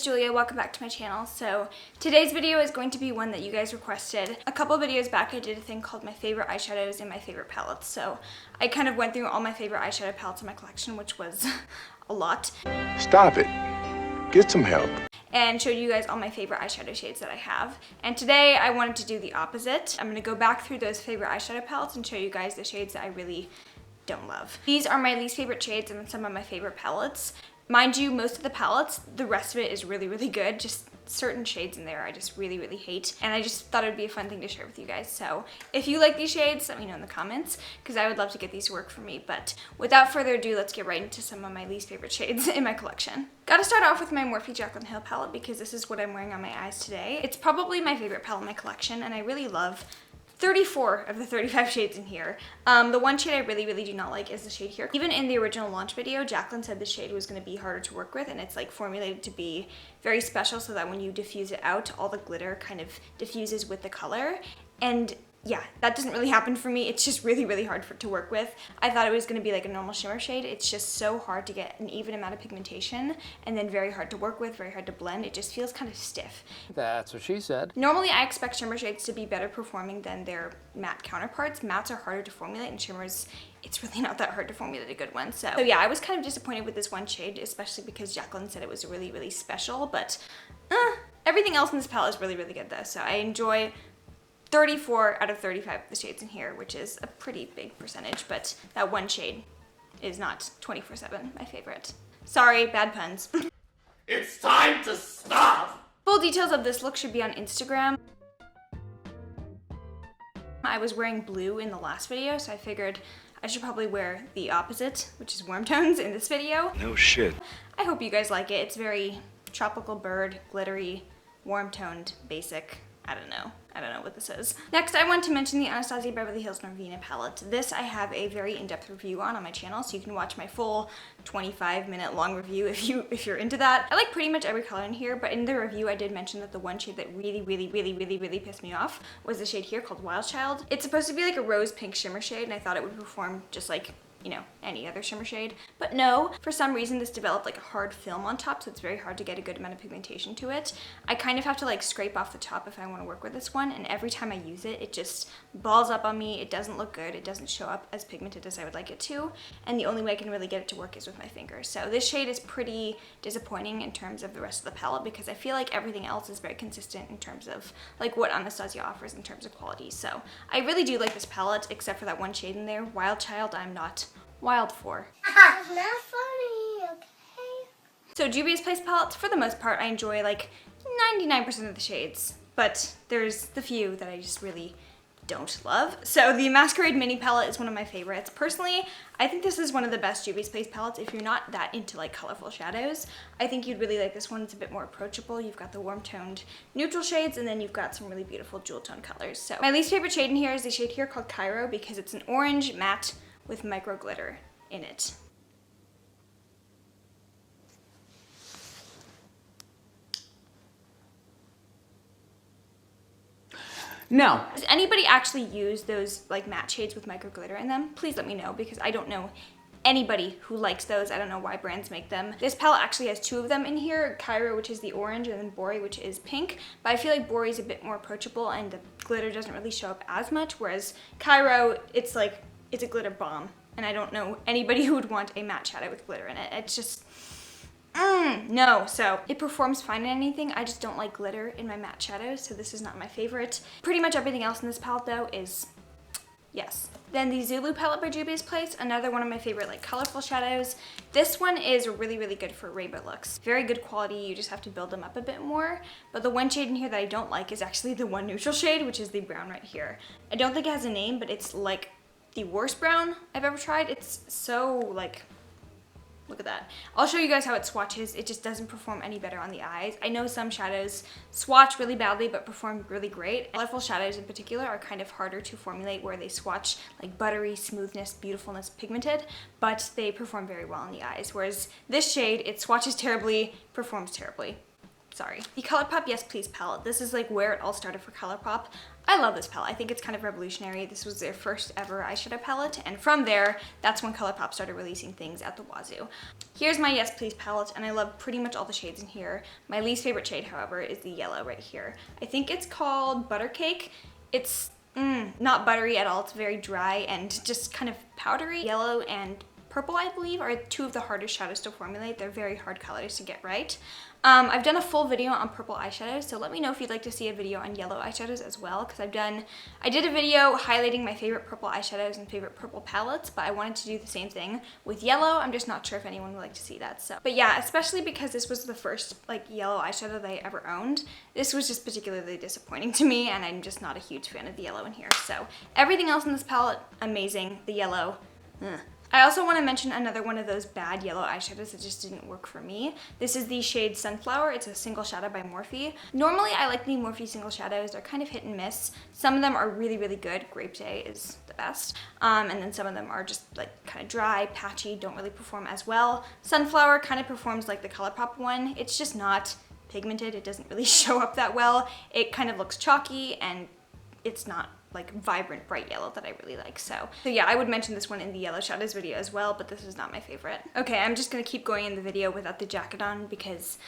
Julia, welcome back to my channel. So today's video is going to be one that you guys requested. A couple videos back I did a thing called my favorite eyeshadows and my favorite palettes. So I kind of went through all my favorite eyeshadow palettes in my collection, which was a lot. Stop it. Get some help. And showed you guys all my favorite eyeshadow shades that I have. And today I wanted to do the opposite. I'm going to go back through those favorite eyeshadow palettes and show you guys the shades that I really don't love. These are my least favorite shades and some of my favorite palettes. Mind you, most of the palettes, the rest of it is really, really good. Just certain shades in there I just really, really hate. And I just thought it would be a fun thing to share with you guys. So if you like these shades, let me know in the comments because I would love to get these to work for me. But without further ado, let's get right into some of my least favorite shades in my collection. Gotta start off with my MORPHE JUVIA'S palette because this is what I'm wearing on my eyes today. It's probably my favorite palette in my collection and I really love 34 of the 35 shades in here. The one shade I really, really do not like is the shade here. Even in the original launch video, Jacqueline said the shade was going to be harder to work with, and it's like formulated to be very special so that when you diffuse it out, all the glitter kind of diffuses with the color. And yeah, that doesn't really happen for me. It's just really, really hard to work with. I thought it was going to be like a normal shimmer shade. It's just so hard to get an even amount of pigmentation and then very hard to work with, very hard to blend. It just feels kind of stiff. That's what she said. Normally, I expect shimmer shades to be better performing than their matte counterparts. Mattes are harder to formulate and shimmers, it's really not that hard to formulate a good one. So yeah, I was kind of disappointed with this one shade, especially because Jacqueline said it was really, really special, but everything else in this palette is really, really good though. So I enjoy 34 out of 35 of the shades in here, which is a pretty big percentage, but that one shade is not 24/7 my favorite. Sorry, bad puns. It's time to stop! Full details of this look should be on Instagram. I was wearing blue in the last video, so I figured I should probably wear the opposite, which is warm tones, in this video. No shit. I hope you guys like it. It's very tropical bird, glittery, warm toned, basic. I don't know what this is. Next, I want to mention the Anastasia Beverly Hills NORVINA palette. This I have a very in-depth review on my channel, so you can watch my full 25-minute long review if you're into that. I like pretty much every color in here, but in the review I did mention that the one shade that really pissed me off was the shade here called Wild Child. It's supposed to be like a rose pink shimmer shade, and I thought it would perform just like, you know, any other shimmer shade. But no, for some reason this developed like a hard film on top, so it's very hard to get a good amount of pigmentation to it. I kind of have to like scrape off the top if I want to work with this one, and every time I use it, it just balls up on me. It doesn't look good. It doesn't show up as pigmented as I would like it to, and the only way I can really get it to work is with my fingers. So this shade is pretty disappointing in terms of the rest of the palette because I feel like everything else is very consistent in terms of like what Anastasia offers in terms of quality. So I really do like this palette, except for that one shade in there. Wild Child, I'm not wild for. It's not funny, okay? So Juvia's palettes, for the most part, I enjoy like 99% of the shades, but there's the few that I just really don't love. So the Masquerade Mini palette is one of my favorites. Personally, I think this is one of the best Juvia's palettes if you're not that into like colorful shadows. I think you'd really like this one. It's a bit more approachable. You've got the warm toned neutral shades and then you've got some really beautiful jewel tone colors. So my least favorite shade in here is the shade here called Cairo because it's an orange matte with micro glitter in it. Now, Does anybody actually use those like matte shades with micro glitter in them? Please let me know because I don't know anybody who likes those. I don't know why brands make them. This palette actually has two of them in here, Cairo, which is the orange, and then Bori, which is pink. But I feel like Bori is a bit more approachable and the glitter doesn't really show up as much, whereas Cairo, it's a glitter bomb. And I don't know anybody who would want a matte shadow with glitter in it. It's just, no. So it performs fine in anything. I just don't like glitter in my matte shadows, so this is not my favorite. Pretty much everything else in this palette though is yes. Then the ZULU palette by Juvia's, another one of my favorite like colorful shadows. This one is really, really good for rainbow looks. Very good quality, you just have to build them up a bit more. But the one shade in here that I don't like is actually the one neutral shade, which is the brown right here. I don't think it has a name, but it's like the worst brown I've ever tried. It's so like, look at that. I'll show you guys how it swatches. It just doesn't perform any better on the eyes. I know some shadows swatch really badly but perform really great. Colorful shadows in particular are kind of harder to formulate where they swatch like buttery, smoothness, beautifulness, pigmented, but they perform very well on the eyes. Whereas this shade, it swatches terribly, performs terribly. Sorry. The Colourpop Yes Please palette. This is like where it all started for Colourpop. I love this palette. I think it's kind of revolutionary. This was their first ever eyeshadow palette, and from there, that's when Colourpop started releasing things at the wazoo. Here's my Yes Please palette, and I love pretty much all the shades in here. My least favorite shade, however, is the yellow right here. I think it's called Butter Cake. It's not buttery at all. It's very dry and just kind of powdery. Yellow and purple, I believe, are two of the hardest shadows to formulate. They're very hard colors to get right. I've done a full video on purple eyeshadows, so let me know if you'd like to see a video on yellow eyeshadows as well, because I did a video highlighting my favorite purple eyeshadows and favorite purple palettes, but I wanted to do the same thing with yellow. I'm just not sure if anyone would like to see that. So, but yeah, especially because this was the first like yellow eyeshadow that I ever owned, this was just particularly disappointing to me, and I'm just not a huge fan of the yellow in here. So everything else in this palette, amazing. The yellow, I also want to mention another one of those bad yellow eyeshadows that just didn't work for me. This is the shade Sunflower. It's a single shadow by MORPHE. Normally I like the MORPHE single shadows. They're kind of hit and miss. Some of them are really, really good. Grape Day is the best. And then some of them are just like kind of dry, patchy, don't really perform as well. Sunflower kind of performs like the Colourpop one. It's just not pigmented. It doesn't really show up that well. It kind of looks chalky, and it's not like vibrant bright yellow that I really like. So yeah, I would mention this one in the yellow shadows video as well, but this is not my favorite. Okay, I'm just gonna keep going in the video without the jacket on because,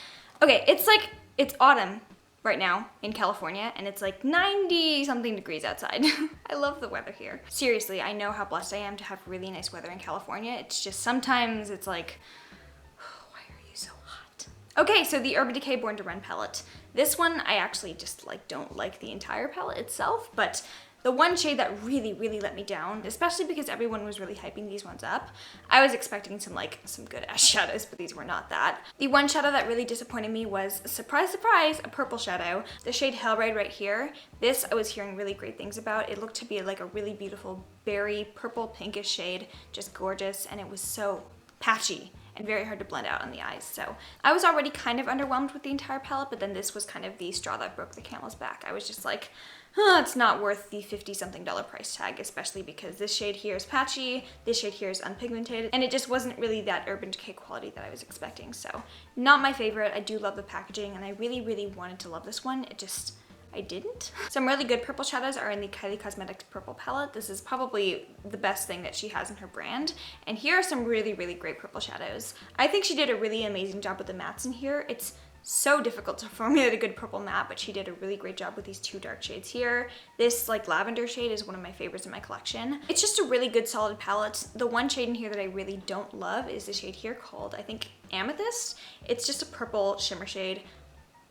okay, it's autumn right now in California, and it's like 90 something degrees outside. I love the weather here. Seriously, I know how blessed I am to have really nice weather in California. It's just sometimes it's like, why are you so hot? Okay, so the Urban Decay Born to Run palette. This one I actually just like don't like the entire palette itself, but the one shade that really, really let me down, especially because everyone was really hyping these ones up, I was expecting some good ass shadows, but these were not that. The one shadow that really disappointed me was, surprise, surprise, a purple shadow. The shade Hellride right here. This I was hearing really great things about. It looked to be like a really beautiful berry, purple, pinkish shade, just gorgeous, and it was so patchy and very hard to blend out on the eyes. So I was already kind of underwhelmed with the entire palette, but then this was kind of the straw that broke the camel's back. I was just like, it's not worth the $50-something price tag, especially because this shade here is patchy, this shade here is unpigmented, and it just wasn't really that Urban Decay quality that I was expecting. So not my favorite. I do love the packaging, and I really, really wanted to love this one. I didn't. Some really good purple shadows are in the KYLIE Cosmetics purple palette. This is probably the best thing that she has in her brand. And here are some really, really great purple shadows. I think she did a really amazing job with the mattes in here. It's so difficult to formulate a good purple matte, but she did a really great job with these two dark shades here. This like lavender shade is one of my favorites in my collection. It's just a really good solid palette. The one shade in here that I really don't love is the shade here called, I think, Amethyst. It's just a purple shimmer shade,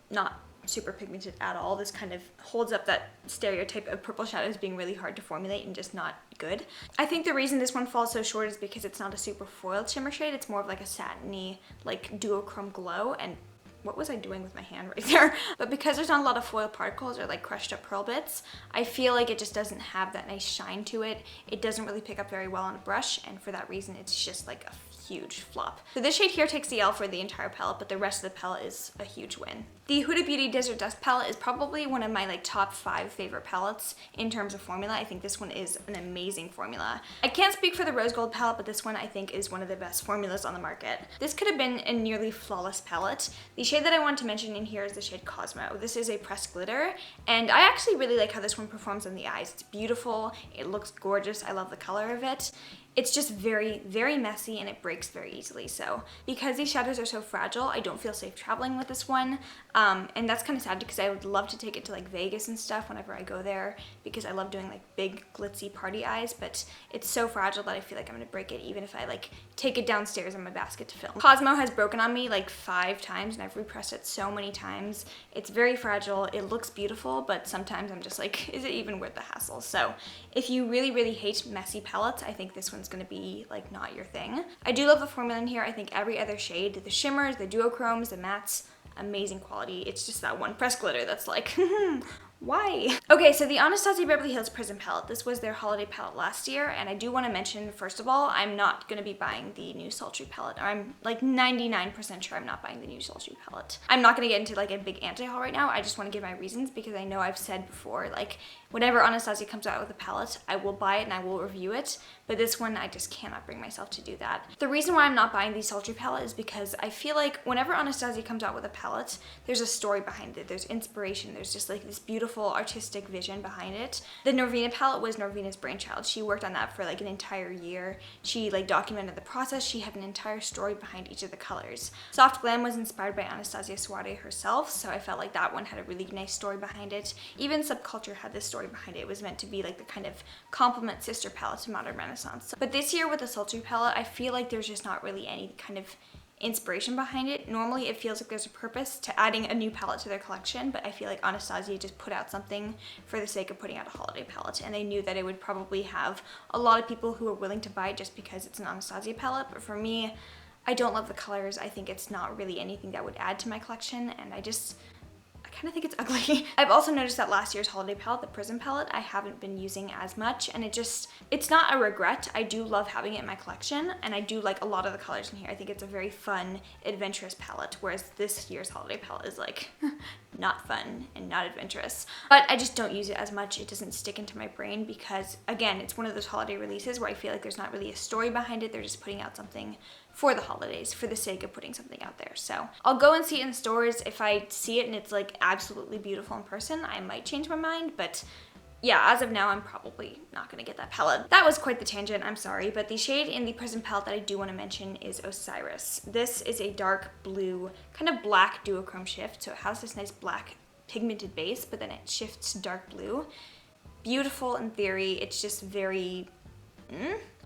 not super pigmented at all. This kind of holds up that stereotype of purple shadows being really hard to formulate and just not good. I think the reason this one falls so short is because it's not a super foiled shimmer shade. It's more of like a satiny, like duochrome glow, and what was I doing with my hand right there? But because there's not a lot of foil particles or like crushed up pearl bits, I feel like it just doesn't have that nice shine to it. It doesn't really pick up very well on a brush, and for that reason, it's just like a huge flop. So this shade here takes the L for the entire palette, but the rest of the palette is a huge win. The Huda Beauty Desert Dusk palette is probably one of my like top 5 favorite palettes in terms of formula. I think this one is an amazing formula. I can't speak for the Rose Gold palette, but this one I think is one of the best formulas on the market. This could have been a nearly flawless palette. The shade that I want to mention in here is the shade Cosmo. This is a pressed glitter, and I actually really like how this one performs on the eyes. It's beautiful, it looks gorgeous, I love the color of it. It's just very, very messy, and it breaks very easily. So because these shadows are so fragile, I don't feel safe traveling with this one. And that's kind of sad because I would love to take it to like Vegas and stuff whenever I go there, because I love doing like big glitzy party eyes, but it's so fragile that I feel like I'm gonna break it even if I like take it downstairs in my basket to film. Cosmo has broken on me like 5 times, and I've repressed it so many times. It's very fragile, it looks beautiful, but sometimes I'm just like, is it even worth the hassle? So if you really, really hate messy palettes, I think this one's gonna be like not your thing. I do love the formula in here. I think every other shade, the shimmers, the duochromes, the mattes, amazing quality. It's just that one pressed glitter that's like, why? Okay, so the Anastasia Beverly Hills Prism palette. This was their holiday palette last year, and I do want to mention, first of all, I'm not going to be buying the new Sultry palette, or I'm like 99% sure I'm not buying the new Sultry palette. I'm not going to get into like a big anti-haul right now. I just want to give my reasons, because I know I've said before, like, whenever Anastasia comes out with a palette, I will buy it and I will review it, but this one I just cannot bring myself to do that. The reason why I'm not buying the sultry palette is because I feel like whenever Anastasia comes out with a palette, there's a story behind it, there's inspiration, there's just like this beautiful artistic vision behind it. The NORVINA palette was NORVINA's brainchild. She worked on that for like an entire year. She like documented the process. She had an entire story behind each of the colors. Soft Glam was inspired by Anastasia Suade herself, so I felt like that one had a really nice story behind it. Even Subculture had this story behind it. It was meant to be like the kind of complement sister palette to Modern Renaissance. But this year with the sultry palette, I feel like there's just not really any kind of inspiration behind it. Normally it feels like there's a purpose to adding a new palette to their collection, but I feel like Anastasia just put out something for the sake of putting out a holiday palette, and they knew that it would probably have a lot of people who are willing to buy it just because it's an Anastasia palette. But for me, I don't love the colors. I think it's not really anything that would add to my collection, and I kind of think it's ugly. I've also noticed that last year's holiday palette, the Prism palette, I haven't been using as much, and it's not a regret. I do love having it in my collection, and I do like a lot of the colors in here. I think it's a very fun, adventurous palette, whereas this year's holiday palette is like not fun and not adventurous. But I just don't use it as much. It doesn't stick into my brain because, again, it's one of those holiday releases where I feel like there's not really a story behind it. They're just putting out something for the holidays for the sake of putting something out there. So I'll go and see it in stores. If I see it and it's like absolutely beautiful in person, I might change my mind, but yeah, as of now, I'm probably not gonna get that palette. That was quite the tangent, I'm sorry, but the shade in the Prism palette that I do want to mention is Osiris. This is a dark blue, kind of black duochrome shift, so it has this nice black pigmented base, but then it shifts to dark blue. Beautiful in theory, it's just very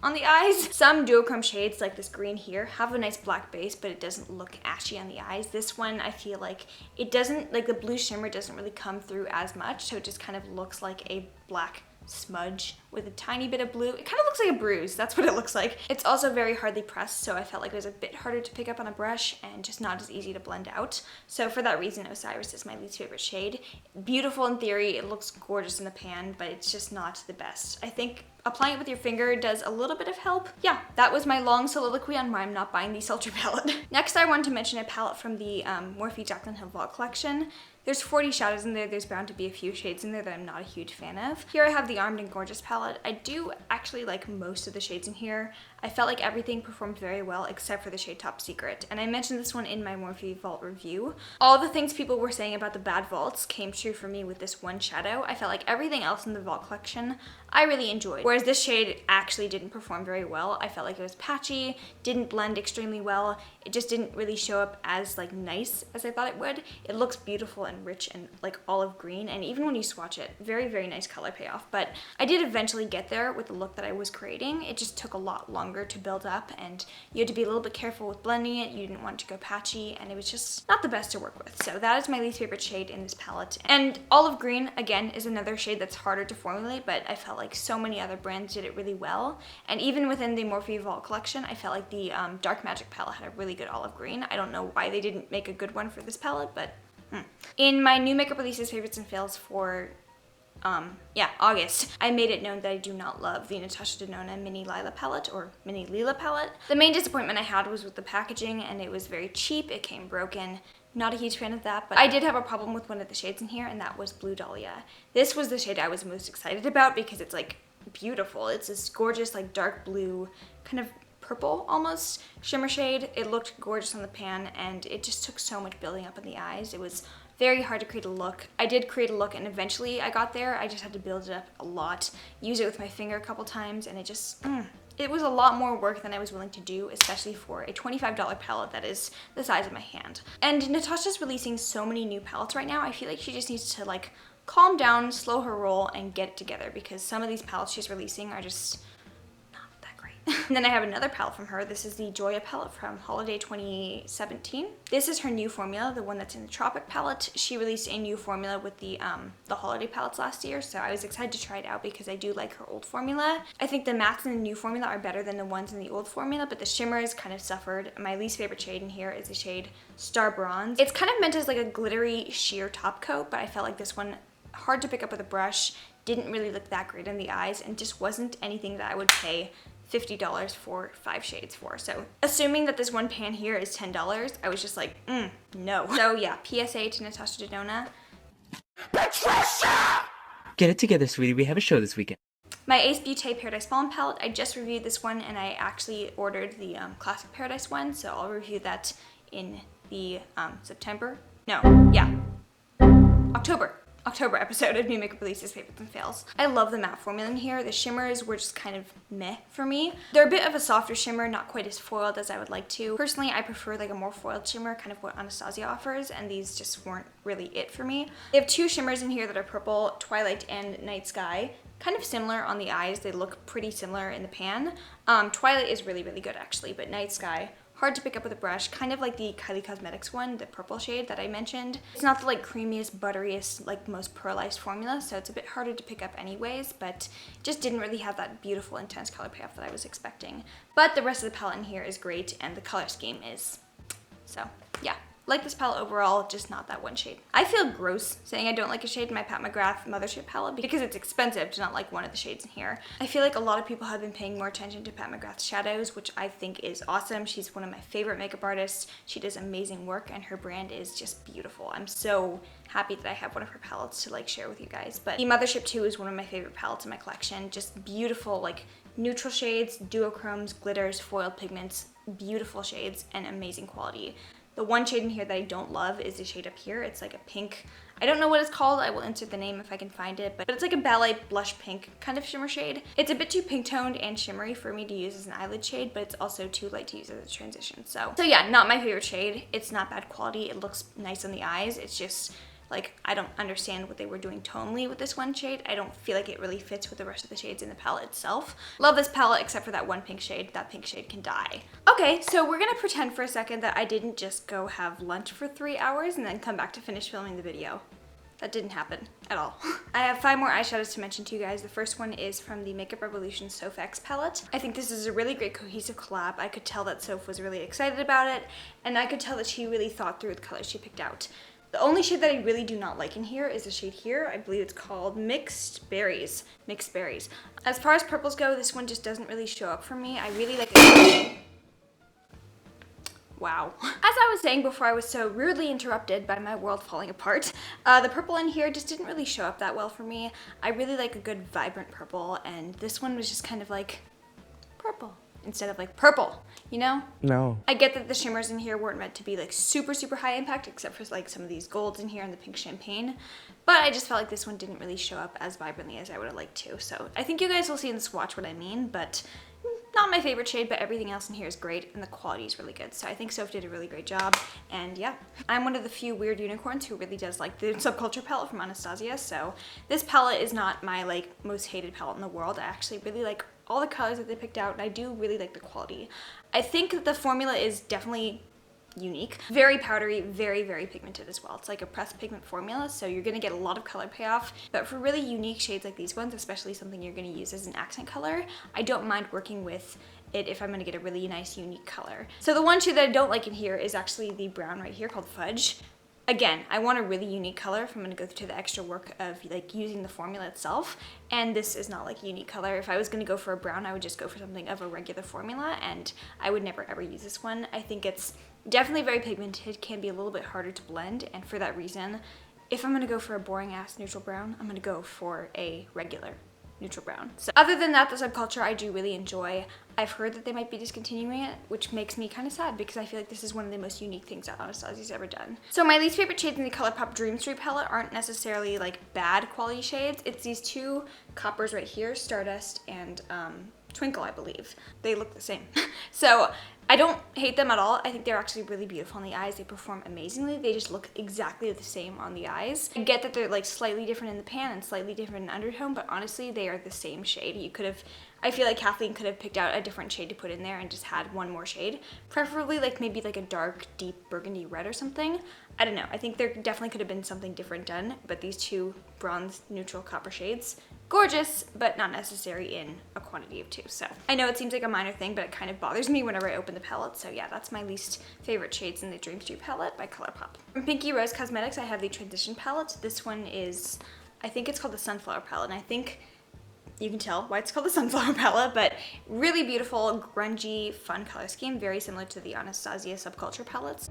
on the eyes. Some duochrome shades like this green here have a nice black base, but it doesn't look ashy on the eyes. This one, I feel like it doesn't, like the blue shimmer doesn't really come through as much, so it just kind of looks like a black smudge with a tiny bit of blue. It kind of looks like a bruise. That's what it looks like. It's also very hardly pressed, so I felt like it was a bit harder to pick up on a brush and just not as easy to blend out. So for that reason, Osiris is my least favorite shade. Beautiful in theory, it looks gorgeous in the pan, but it's just not the best. I think applying it with your finger does a little bit of help. Yeah, that was my long soliloquy on why I'm not buying the Sultry palette. Next, I want to mention a palette from the MORPHE JUCLYNHILL Vlog collection. There's 40 shadows in there. There's bound to be a few shades in there that I'm not a huge fan of. Here I have the Armed and Gorgeous palette. I do actually like most of the shades in here. I felt like everything performed very well except for the shade Top Secret, and I mentioned this one in my Morphe Vault review. All the things people were saying about the bad vaults came true for me with this one shadow. I felt like everything else in the Vault collection I really enjoyed, whereas this shade actually didn't perform very well. I felt like it was patchy, didn't blend extremely well. It just didn't really show up as like nice as I thought it would. It looks beautiful and rich and like olive green, and even when you swatch it, very, very nice color payoff. But I did eventually get there with the look that I was creating. It just took a lot longer to build up, and you had to be a little bit careful with blending it. You didn't want it to go patchy, and it was just not the best to work with. So that is my least favorite shade in this palette. And Olive Green, again, is another shade that's harder to formulate, but I felt like so many other brands did it really well. And even within the Morphe Vault collection, I felt like the Dark Magic palette had a really good olive green. I don't know why they didn't make a good one for this palette, but In my new makeup releases, favorites, and fails for August, I made it known that I do not love the Natasha Denona Mini Lila palette or Mini Lila palette. The main disappointment I had was with the packaging, and it was very cheap. It came broken. Not a huge fan of that, but I did have a problem with one of the shades in here, and that was Blue Dahlia. This was the shade I was most excited about because it's like beautiful. It's this gorgeous like dark blue, kind of purple almost shimmer shade. It looked gorgeous on the pan, and it just took so much building up in the eyes. It was very hard to create a look. I did create a look, and eventually I got there. I just had to build it up a lot, use it with my finger a couple times, and it just, it was a lot more work than I was willing to do, especially for a $25 palette that is the size of my hand. And Natasha's releasing so many new palettes right now. I feel like she just needs to like calm down, slow her roll, and get it together, because some of these palettes she's releasing are just and then I have another palette from her. This is the JOYA palette from Holiday 2017. This is her new formula, the one that's in the Tropic palette. She released a new formula with the Holiday palettes last year, so I was excited to try it out because I do like her old formula. I think the mattes in the new formula are better than the ones in the old formula, but the shimmers kind of suffered. My least favorite shade in here is the shade Star Bronze. It's kind of meant as like a glittery sheer top coat, but I felt like this one, hard to pick up with a brush, didn't really look that great in the eyes, and just wasn't anything that I would pay $50 for 5 shades for. So assuming that this one pan here is $10, I was just like, no. So yeah, PSA to Natasha Denona. Patricia! Get it together, sweetie. We have a show this weekend. My Ace Beauté Paradise Fallen palette, I just reviewed this one and I actually ordered the Classic Paradise one, so I'll review that in the October episode of New Makeup Releases, Favorites and Fails. I love the matte formula in here. The shimmers were just kind of meh for me. They're a bit of a softer shimmer, not quite as foiled as I would like to. Personally, I prefer like a more foiled shimmer, kind of what Anastasia offers, and these just weren't really it for me. They have two shimmers in here that are purple, Twilight and Night Sky. Kind of similar on the eyes. They look pretty similar in the pan. Twilight is really, really good actually, but Night Sky, hard to pick up with a brush, kind of like the Kylie Cosmetics one, the purple shade that I mentioned. It's not the like creamiest, butteriest, like most pearlized formula, so it's a bit harder to pick up anyways, but just didn't really have that beautiful, intense color payoff that I was expecting. But the rest of the palette in here is great, and the color scheme is, so yeah. Like this palette overall, just not that one shade. I feel gross saying I don't like a shade in my Pat McGrath Mothership palette because it's expensive to not like one of the shades in here. I feel like a lot of people have been paying more attention to Pat McGrath's shadows, which I think is awesome. She's one of my favorite makeup artists. She does amazing work and her brand is just beautiful. I'm so happy that I have one of her palettes to like share with you guys. But the Mothership 2 is one of my favorite palettes in my collection. Just beautiful, like neutral shades, duochromes, glitters, foiled pigments, beautiful shades and amazing quality. The one shade in here that I don't love is the shade up here. It's like a pink, I don't know what it's called. I will insert the name if I can find it, but it's like a ballet blush pink kind of shimmer shade. It's a bit too pink toned and shimmery for me to use as an eyelid shade, but it's also too light to use as a transition. So yeah, not my favorite shade. It's not bad quality. It looks nice on the eyes. It's just like, I don't understand what they were doing tonally with this one shade. I don't feel like it really fits with the rest of the shades in the palette itself. Love this palette except for that one pink shade. That pink shade can die. Okay, so we're gonna pretend for a second that I didn't just go have lunch for 3 hours and then come back to finish filming the video. That didn't happen at all. I have 5 more eyeshadows to mention to you guys. The first one is from the Makeup Revolution Soph X palette. I think this is a really great cohesive collab. I could tell that Soph was really excited about it, and I could tell that she really thought through the colors she picked out. The only shade that I really do not like in here is the shade here. I believe it's called Mixed Berries. Mixed Berries. As far as purples go, this one just doesn't really show up for me. I really like it. Wow. As I was saying before I was so rudely interrupted by my world falling apart, the purple in here just didn't really show up that well for me. I really like a good vibrant purple, and this one was just kind of like purple instead of like purple, you know? No. I get that the shimmers in here weren't meant to be like super, super high impact, except for like some of these golds in here and the pink champagne, but I just felt like this one didn't really show up as vibrantly as I would have liked to. So I think you guys will see in the swatch what I mean, but not my favorite shade, but everything else in here is great and the quality is really good. So I think Soph did a really great job, and yeah. I'm one of the few weird unicorns who really does like the Subculture palette from Anastasia, so this palette is not my like most hated palette in the world. I actually really like all the colors that they picked out, and I do really like the quality. I think the formula is definitely unique. Very powdery, very, very pigmented as well. It's like a pressed pigment formula, so you're gonna get a lot of color payoff, but for really unique shades like these ones, especially something you're gonna use as an accent color, I don't mind working with it if I'm gonna get a really nice, unique color. So the one shade that I don't like in here is actually the brown right here called Fudge. Again, I want a really unique color if I'm gonna go through the extra work of like using the formula itself, and this is not like a unique color. If I was gonna go for a brown, I would just go for something of a regular formula, and I would never ever use this one. I think it's definitely very pigmented, can be a little bit harder to blend, and for that reason, if I'm gonna go for a boring ass neutral brown, I'm gonna go for a regular neutral brown. So other than that, the Subculture I do really enjoy. I've heard that they might be discontinuing it, which makes me kind of sad because I feel like this is one of the most unique things that Anastasia's ever done. So my least favorite shades in the Colourpop Dream Street palette aren't necessarily like bad quality shades. It's these two coppers right here, Stardust and Twinkle, I believe. They look the same. So I don't hate them at all. I think they're actually really beautiful on the eyes. They perform amazingly. They just look exactly the same on the eyes. I get that they're like slightly different in the pan and slightly different in undertone, but honestly, they are the same shade. You could have, I feel like Kathleen could have picked out a different shade to put in there and just had one more shade. Preferably like maybe like a dark, deep burgundy red or something. I don't know. I think there definitely could have been something different done, but these two bronze neutral copper shades, gorgeous, but not necessary in a quantity of two. So I know it seems like a minor thing, but it kind of bothers me whenever I open the palette. So yeah, that's my least favorite shades in the Dream Street palette by Colourpop. From Pinky Rose Cosmetics, I have the Transition palette. This one is, I think it's called the Sunflower palette, and I think you can tell why it's called the Sunflower palette, but really beautiful, grungy, fun color scheme, very similar to the Anastasia Subculture palettes.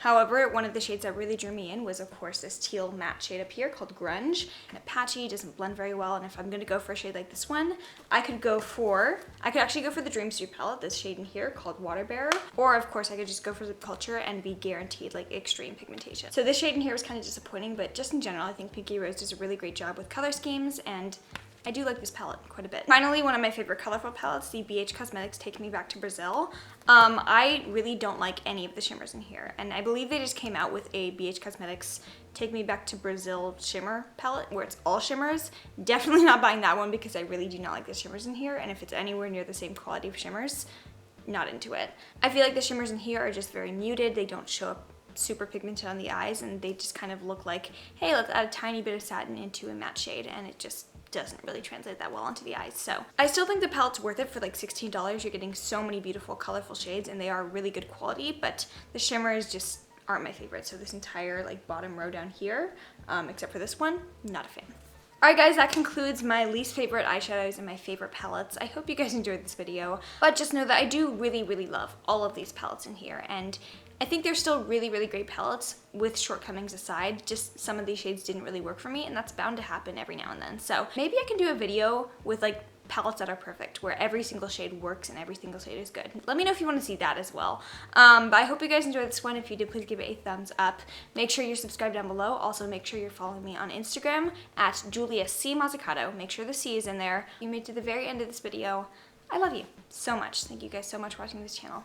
However, one of the shades that really drew me in was, of course, this teal matte shade up here called Grunge. And patchy, doesn't blend very well, and if I'm gonna go for a shade like this one, I could actually go for the Dream Street palette, this shade in here called Water Bearer, or of course I could just go for Subculture and be guaranteed like extreme pigmentation. So this shade in here was kind of disappointing, but just in general, I think Pinky Rose does a really great job with color schemes, and I do like this palette quite a bit. Finally, one of my favorite colorful palettes, the BH Cosmetics Take Me Back to Brazil. I really don't like any of the shimmers in here, and I believe they just came out with a BH Cosmetics Take Me Back to Brazil shimmer palette where it's all shimmers. Definitely not buying that one because I really do not like the shimmers in here, and if it's anywhere near the same quality of shimmers, not into it. I feel like the shimmers in here are just very muted. They don't show up super pigmented on the eyes, and they just kind of look like, hey, let's add a tiny bit of satin into a matte shade, and it just doesn't really translate that well onto the eyes. So I still think the palette's worth it for like $16. You're getting so many beautiful colorful shades, and they are really good quality, but the shimmers just aren't my favorite. So this entire like bottom row down here, except for this one, not a fan. Alright guys, that concludes my least favorite eyeshadows and my favorite palettes. I hope you guys enjoyed this video, but just know that I do really, really love all of these palettes in here, and I think they're still really, really great palettes with shortcomings aside. Just some of these shades didn't really work for me, and that's bound to happen every now and then. So maybe I can do a video with like palettes that are perfect, where every single shade works and every single shade is good. Let me know if you want to see that as well. But I hope you guys enjoyed this one. If you did, please give it a thumbs up. Make sure you're subscribed down below. Also, make sure you're following me on Instagram at Julia C. Mazzucato. Make sure the C is in there. If you made it to the very end of this video, I love you so much. Thank you guys so much for watching this channel.